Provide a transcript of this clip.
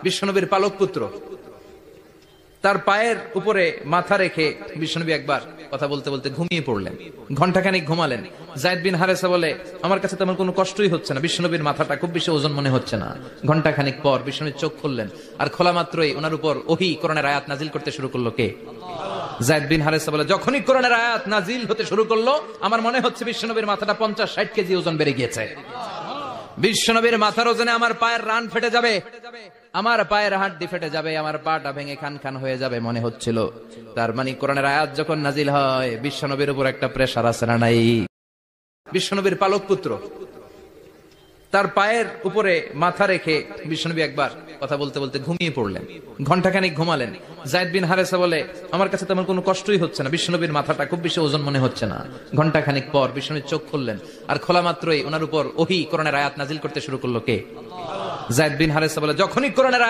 বিশ্বনবীর পালক পুত্র, তার পায়ের উপরে মাথা রেখে বিশ্বনবী একবার কথা বলতে বলতে ঘুমিয়ে পড়লেন। ঘন্টাখানিক ঘুমালেন। যায়েদ বিন হারেসা বলে, আমার কাছে তেমন কোনো কষ্টই হচ্ছে না, বিশ্বনবীর মাথাটা খুব বেশি ওজন মনে হচ্ছে না। ঘন্টাখানিক পর বিশ্বনবীর চোখ খুললেন, আর খোলা মাত্রই ওনার উপর ওহী কোরআনের আয়াত নাজিল করতে শুরু করলো। কে? যায়েদ বিন হারেসা বলে, যখনই কোরআনের আয়াত নাজিল হতে শুরু করলো, আমার মনে হচ্ছে বিশ্বনবীর মাথাটা 50-60 কেজি ওজন বেড়ে গিয়েছে। বিশ্বনবীর মাথার ওজনে আমার পায়ের রান ফেটে যাবে, আমার পায়ের হাড্ডি ফেটে যাবে, আমার পাটা ভেঙে খান খান হয়ে যাবে মনে হচ্ছিল। তার মানে কোরআনের আয়াত যখন নাজিল হয়, বিশ্বনবীর উপর একটা প্রেসার আছে না নাই? বিশ্বনবীর পালক পুত্র, তার পায়ের উপরে মাথা রেখে বিশ্বনবী একবার কথা বলতে বলতে ঘুমিয়ে পড়লেন। ঘন্টাখানিক ঘুমালেন। যায়েদ বিন হারেসা বলে, আমার কাছে তেমন কোনো কষ্টই হচ্ছে না, বিশ্বনবীর মাথাটা খুব বেশি ওজন মনে হচ্ছে না। ঘন্টাখানিক পর বিশ্বনবীর চোখ খুললেন, আর খোলা মাত্রই ওনার উপর ওহী কোরআনের আয়াত নাজিল করতে শুরু করলো। কে? যায়েদ বিন হারেসা বলে, যখনই কোরআনের